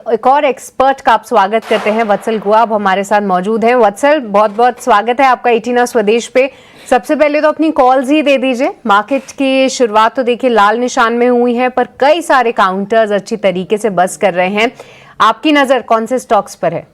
एक और एक्सपर्ट का आप स्वागत करते हैं। वत्सल गुहा अब हमारे साथ मौजूद हैं। वत्सल, बहुत बहुत स्वागत है आपका 18 स्वदेश पे। सबसे पहले तो अपनी कॉल्स ही दे दीजिए। मार्केट की शुरुआत तो देखिए लाल निशान में हुई है, पर कई सारे काउंटर्स अच्छी तरीके से बस कर रहे हैं। आपकी नजर कौन से स्टॉक्स पर है?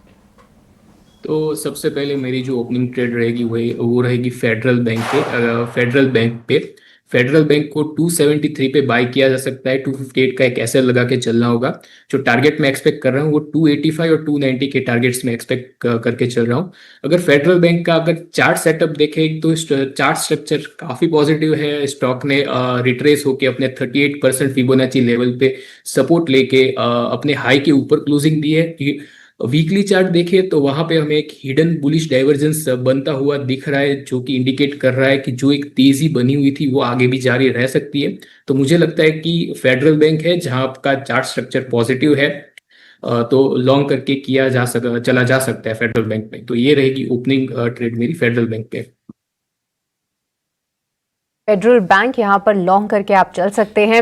तो सबसे पहले मेरी जो ओपनिंग ट्रेड रहेगी वो रहेगी फेडरल बैंक पे। फेडरल बैंक को 273 पे बाय किया जा सकता है। 258 का एक एसएल लगा के चलना होगा। जो टारगेट मैं एक्सपेक्ट कर रहा हूँ वो 285 और 290 के टारगेट्स में एक्सपेक्ट करके चल रहा हूँ। अगर फेडरल बैंक का अगर चार्ट सेटअप देखें तो चार्ट स्ट्रक्चर काफी पॉजिटिव है। स्टॉक ने रिट्रेस होकर अपने 38% फिबोनाची लेवल पे सपोर्ट लेके अपने हाई के ऊपर क्लोजिंग दी है। वीकली चार्ट देखें तो वहां पे हमें एक हिडन बुलिश डाइवर्जेंस बनता हुआ दिख रहा है, जो कि इंडिकेट कर रहा है कि जो एक तेजी बनी हुई थी वो आगे भी जारी रह सकती है। तो मुझे लगता है कि फेडरल बैंक है जहां आपका चार्ट स्ट्रक्चर पॉजिटिव है, तो लॉन्ग करके चला जा सकता है फेडरल बैंक में। तो ये रहेगी ओपनिंग ट्रेड मेरी फेडरल बैंक पे। फेडरल बैंक यहां पर लॉन्ग करके आप चल सकते हैं।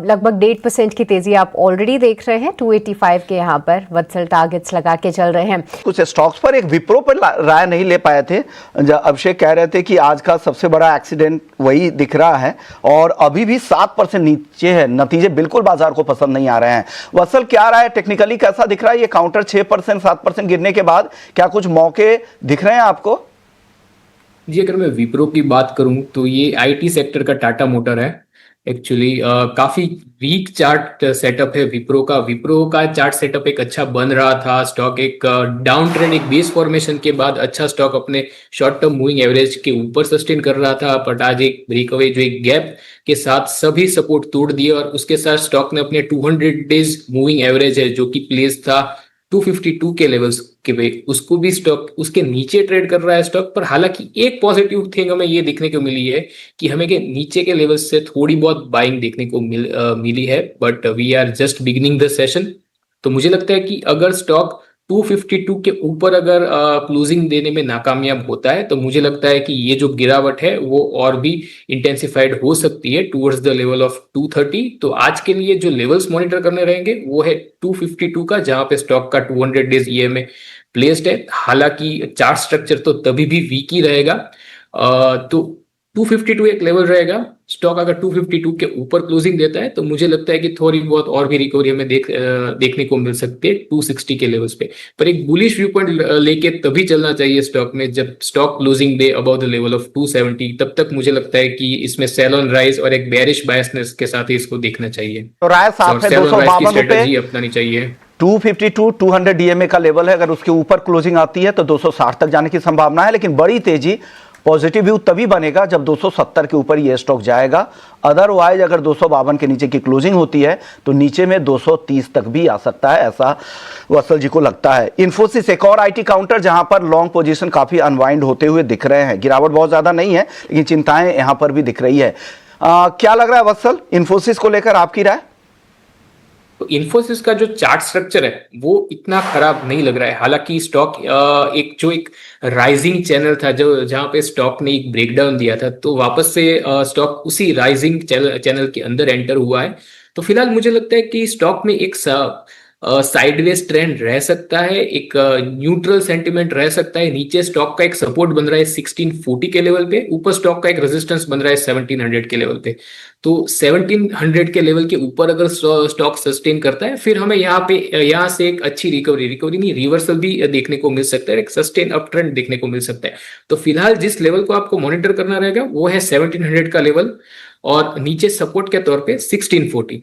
लगभग 1.5% की तेजी आप ऑलरेडी देख रहे हैं। 285 के यहां पर वत्सल टारगेट्स लगा के चल रहे हैं। कुछ स्टॉक्स पर एक विप्रो पर राय नहीं ले पाए थे। अभिषेक कह रहे थे कि आज का सबसे बड़ा एक्सीडेंट वही दिख रहा है और अभी भी 7% नीचे है। नतीजे बिल्कुल बाजार को पसंद नहीं आ रहे हैं। वत्सल, क्या राय, टेक्निकली कैसा दिख रहा है ये काउंटर? 6% 7% गिरने के बाद क्या कुछ मौके दिख रहे हैं आपको? जी, अगर मैं विप्रो की बात करूं तो ये आईटी सेक्टर का टाटा मोटर है। एक्चुअली काफी वीक चार्ट सेटअप है विप्रो का चार्ट सेटअप एक अच्छा बन रहा था। स्टॉक एक डाउन ट्रेंड, एक बेस फॉर्मेशन के बाद अच्छा स्टॉक अपने शॉर्ट टर्म मूविंग एवरेज के ऊपर सस्टेन कर रहा था। बट आज एक ब्रेकअवे जो एक गैप के साथ सभी सपोर्ट तोड़ दिए और उसके साथ स्टॉक ने अपने 200 डेज मूविंग एवरेज है जो कि प्लेस था 252 के लेवल्स के पे, उसको भी स्टॉक उसके नीचे ट्रेड कर रहा है स्टॉक पर। हालांकि एक पॉजिटिव थिंग हमें ये देखने को मिली है कि हमें के नीचे के लेवल्स से थोड़ी बहुत बाइंग देखने को मिली है, but we are just beginning the session. तो मुझे लगता है कि अगर स्टॉक 252 के ऊपर अगर क्लोजिंग देने में नाकामयाब होता है तो मुझे लगता है कि ये जो गिरावट है वो और भी इंटेंसिफाइड हो सकती है टुवर्ड्स द लेवल ऑफ 230। तो आज के लिए जो लेवल्स मॉनिटर करने रहेंगे वो है 252 का, जहां पे स्टॉक का 200 डेज ईएमए प्लेस्ड है। हालांकि चार्ट स्ट्रक्चर तो तभी भी वीक ही रहेगा। तो 252 एक लेवल रहेगा। स्टॉक अगर 252 के ऊपर क्लोजिंग देता है तो मुझे लगता है कि थोड़ी बहुत और भी रिकवरी हमें देखने को मिल सकती है 260 के लेवल्स पे। पर एक बुलिश व्यू पॉइंट लेके तभी चलना चाहिए स्टॉक में जब stock closing they about the level of 270। तब तक मुझे लगता है कि इसमें सेल ऑन राइज और एक बेरिश बायसनेस के साथ ही इसको देखना चाहिए। तो राय साफ है, 252 स्ट्रेटजी अपनानी चाहिए। 252 200 डीएमए का लेवल है। अगर उसके ऊपर क्लोजिंग आती है तो 260 तक जाने की संभावना है, लेकिन बड़ी तेजी पॉजिटिव व्यू तभी बनेगा जब 270 के ऊपर ये स्टॉक जाएगा। अदरवाइज अगर 252 के नीचे की क्लोजिंग होती है तो नीचे में 230 तक भी आ सकता है, ऐसा वत्सल जी को लगता है। इन्फोसिस एक और आईटी काउंटर जहां पर लॉन्ग पोजीशन काफी अनवाइंड होते हुए दिख रहे हैं। गिरावट बहुत ज्यादा नहीं है लेकिन चिंताएं यहां पर भी दिख रही है। क्या लग रहा है वत्सल, इन्फोसिस को लेकर आपकी राय? तो इन्फोसिस का जो चार्ट स्ट्रक्चर है वो इतना खराब नहीं लग रहा है। हालांकि स्टॉक एक राइजिंग चैनल था जो जहां पे स्टॉक ने एक ब्रेकडाउन दिया था, तो वापस से स्टॉक उसी राइजिंग चैनल के अंदर एंटर हुआ है। तो फिलहाल मुझे लगता है कि स्टॉक में एक साइडवेज ट्रेंड रह सकता है, एक न्यूट्रल सेंटिमेंट रह सकता है। नीचे स्टॉक का एक सपोर्ट बन रहा है 1640 के लेवल पे, ऊपर स्टॉक का एक रेजिस्टेंस बन रहा है 1700 के लेवल पे। तो 1700 के लेवल के ऊपर अगर स्टॉक सस्टेन करता है फिर हमें यहाँ से एक अच्छी रिकवरी नहीं, रिवर्सल भी देखने को मिल सकता है, एक सस्टेन अप ट्रेंड देखने को मिल सकता है। तो फिलहाल जिस लेवल को आपको मॉनिटर करना रहेगा वो है 1700 का लेवल और नीचे सपोर्ट के तौर पे 1640।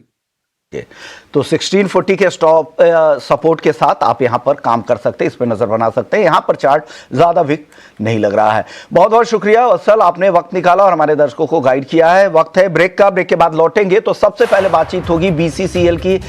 तो 1640 के स्टॉप सपोर्ट के साथ आप यहां पर काम कर सकते हैं, इस पर नजर बना सकते हैं। यहां पर चार्ट ज्यादा वीक नहीं लग रहा है। बहुत बहुत शुक्रिया वत्सल, आपने वक्त निकाला और हमारे दर्शकों को गाइड किया है। वक्त है ब्रेक का, ब्रेक के बाद लौटेंगे तो सबसे पहले बातचीत होगी बीसीसीएल की।